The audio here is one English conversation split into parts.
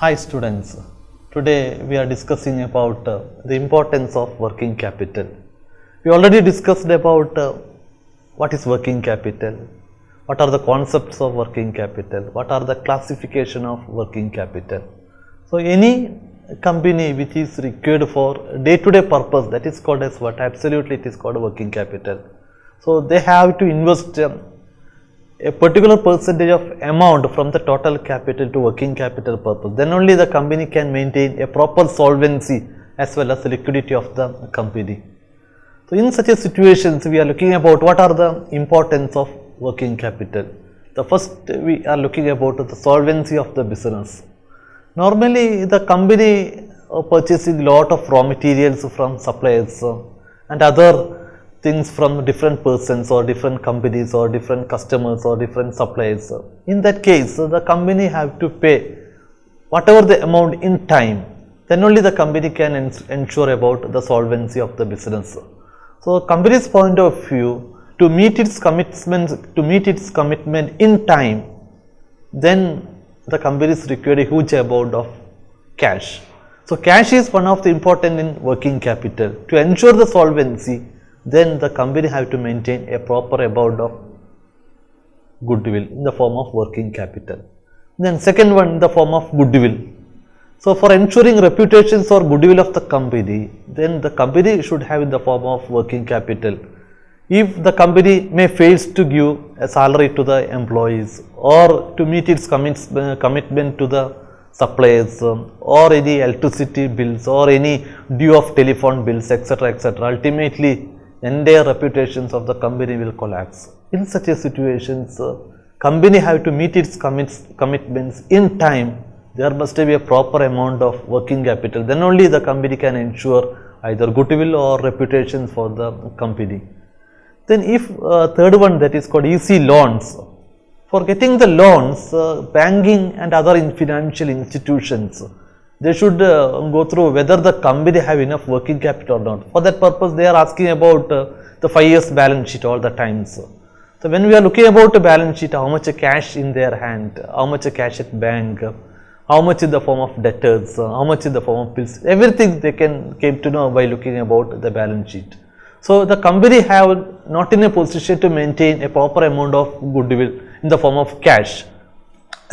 Hi students, today we are discussing about the importance of working capital. We already discussed about what is working capital, what are the concepts of working capital, what are the classification of working capital. So any company which is required for day-to-day purpose, that is called as what? Absolutely it is called working capital. So they have to invest a particular percentage of amount from the total capital to working capital purpose, then only the company can maintain a proper solvency as well as liquidity of the company. So in such a situations, we are looking about what are the importance of working capital. The first we are looking about the solvency of the business. Normally the company purchasing lot of raw materials from suppliers and other things from different persons or different companies or different customers or different suppliers. In that case, the company have to pay whatever the amount in time, then only the company can ensure about the solvency of the business. So company's point of view, to meet its commitment in time, then the company is required a huge amount of cash. So cash is one of the important in working capital. To ensure the solvency, then the company have to maintain a proper amount of goodwill in the form of working capital. Then second one, in the form of goodwill. So for ensuring reputations or goodwill of the company, then the company should have in the form of working capital. If the company may fails to give a salary to the employees or to meet its commitment to the suppliers or any electricity bills or any due of telephone bills, etc., ultimately entire reputations of the company will collapse. In such a situations, company have to meet its commitments in time. There must be a proper amount of working capital. Then only the company can ensure either goodwill or reputation for the company. Then if third one, that is called easy loans. For getting the loans, banking and other financial institutions, they should go through whether the company have enough working capital or not. For that purpose, they are asking about the 5 years balance sheet all the times. So when we are looking about a balance sheet, how much cash in their hand, how much cash at bank, how much in the form of debtors, how much in the form of bills, everything they came to know by looking about the balance sheet. So the company have not in a position to maintain a proper amount of goodwill in the form of cash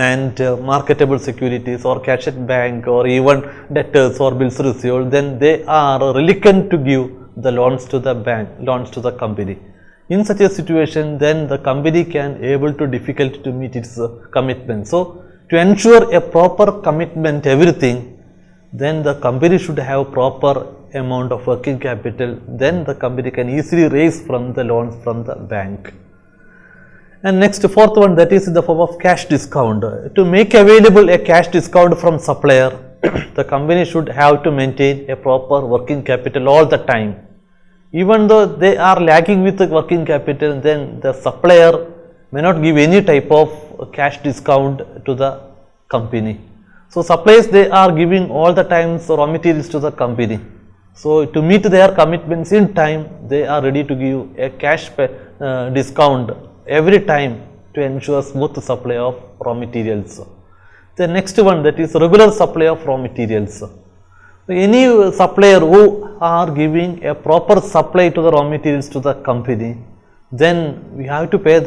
and marketable securities or cash at bank or even debtors or bills received, then they are reluctant to give the loans to the bank, loans to the company. In such a situation, then the company can able to difficult to meet its commitment. So to ensure a proper commitment everything, then the company should have proper amount of working capital, then the company can easily raise from the loans from the bank. And next, fourth one, that is in the form of cash discount. To make available a cash discount from supplier, the company should have to maintain a proper working capital all the time. Even though they are lagging with the working capital, then the supplier may not give any type of cash discount to the company. So suppliers, they are giving all the times raw materials to the company. So to meet their commitments in time, they are ready to give a cash discount every time to ensure smooth supply of raw materials. The next one, that is regular supply of raw materials. Any supplier who are giving a proper supply to the raw materials to the company, then we have to pay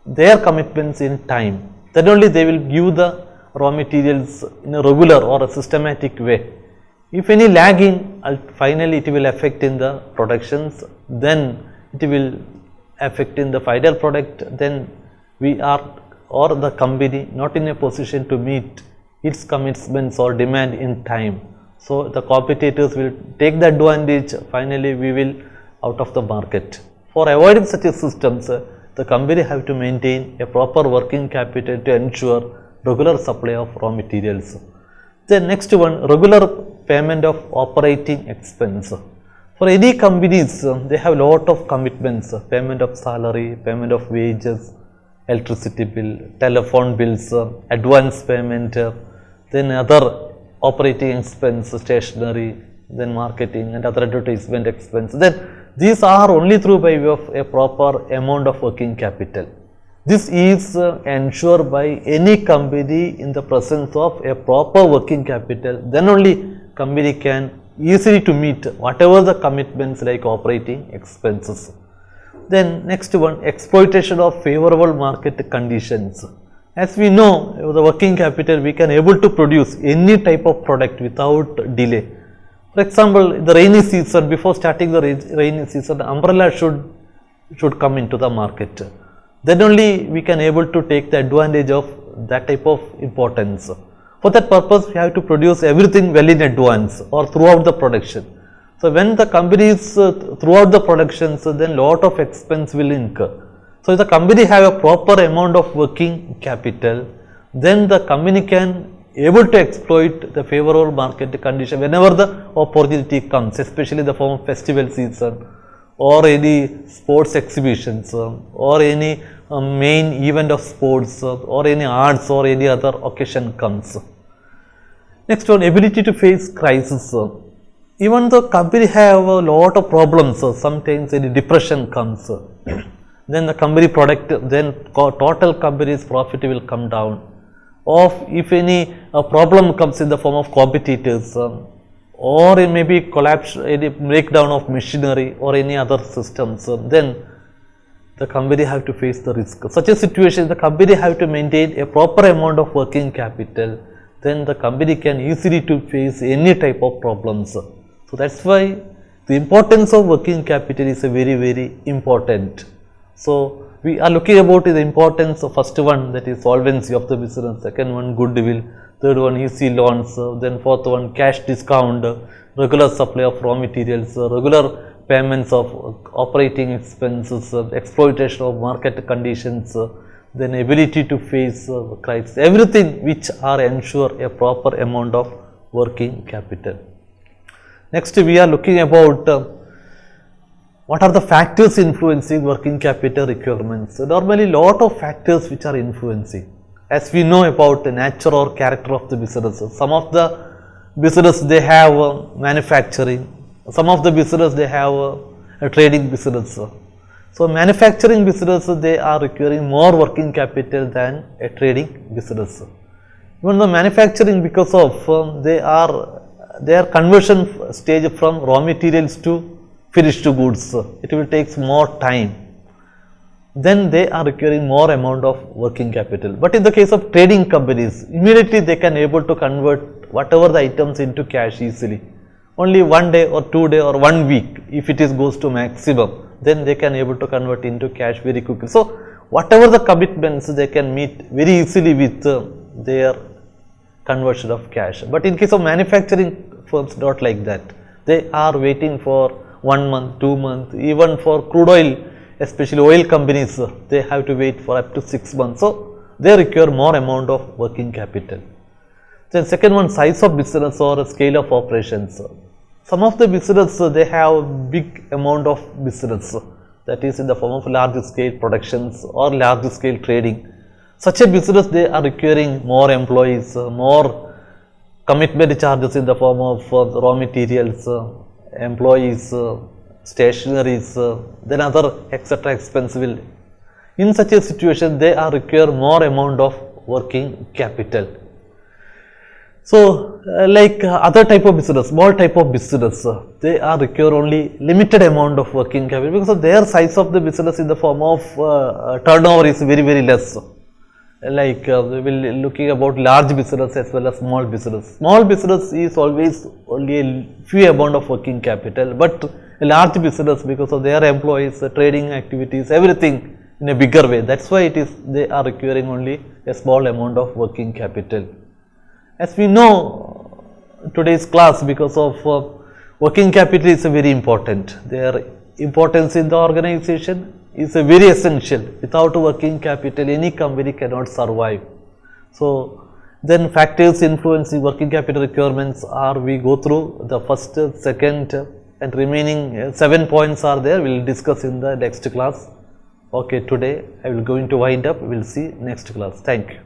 their commitments in time. Then only they will give the raw materials in a regular or a systematic way. If any lagging, finally it will affect in the productions, then it will affect in the final product, then we are or the company not in a position to meet its commitments or demand in time. So the competitors will take the advantage, finally we will out of the market. For avoiding such a systems, the company have to maintain a proper working capital to ensure regular supply of raw materials. The next one, regular payment of operating expense. For any companies, they have lot of commitments, payment of salary, payment of wages, electricity bill, telephone bills, advance payment, then other operating expense, stationery, then marketing and other advertisement expense. Then these are only through by way of a proper amount of working capital. This is ensured by any company in the presence of a proper working capital. Then only company can easily to meet whatever the commitments like operating expenses. Then next one, exploitation of favorable market conditions. As we know, the working capital, we can able to produce any type of product without delay. For example, the rainy season, before starting the rainy season, the umbrella should come into the market. Then only we can able to take the advantage of that type of importance. For that purpose, we have to produce everything well in advance or throughout the production. So when the company is throughout the production, so then lot of expense will incur. So if the company have a proper amount of working capital, then the company can able to exploit the favorable market condition whenever the opportunity comes, especially in the form of festival season or any sports exhibitions or any main event of sports or any arts or any other occasion comes. Next one, ability to face crisis. Even though company have a lot of problems, sometimes any depression comes, then the company product, then total company's profit will come down. Or if any problem comes in the form of competitors, or it may be collapse, any breakdown of machinery or any other systems, then the company have to face the risk. Such a situation, the company have to maintain a proper amount of working capital, then the company can easily to face any type of problems. So that's why the importance of working capital is a very, very important. So we are looking about the importance of first one, that is solvency of the business, second one goodwill, third one easy loans, then fourth one cash discount, regular supply of raw materials, regular payments of operating expenses, exploitation of market conditions, then ability to face crisis, everything which are ensure a proper amount of working capital. Next we are looking about what are the factors influencing working capital requirements. So normally lot of factors which are influencing. As we know about the nature or character of the businesses, some of the business they have manufacturing, some of the business they have a trading business. So manufacturing business they are requiring more working capital than a trading business. Even the manufacturing, because of their conversion stage from raw materials to finished goods, it will take more time. Then they are requiring more amount of working capital. But in the case of trading companies, immediately they can able to convert whatever the items into cash easily. Only 1 day or 2 day or 1 week, if it is goes to maximum, then they can able to convert into cash very quickly. So whatever the commitments they can meet very easily with their conversion of cash. But in case of manufacturing firms, not like that. They are waiting for 1 month, 2 months, even for crude oil, especially oil companies, they have to wait for up to 6 months. So they require more amount of working capital. Then second one, size of business or scale of operations. Some of the business they have big amount of business, that is in the form of large scale productions or large scale trading. Such a business they are requiring more employees, more commitment charges in the form of raw materials, employees, stationaries, then other etc. expense will. In such a situation, they are require more amount of working capital. So, like other type of business, small type of business, they are require only limited amount of working capital, because of their size of the business in the form of turnover is very, very less. Like we will looking about large business as well as small business. Small business is always only a few amount of working capital, but a large business, because of their employees, trading activities, everything in a bigger way. That's why it is they are requiring only a small amount of working capital. As we know today's class, because of working capital is very important. Their importance in the organization is a very essential. Without working capital, any company cannot survive. So then factors influencing working capital requirements are, we go through the first, second and remaining 7 points are there. We will discuss in the next class. Okay, today I will going to wind up. We will see next class. Thank you.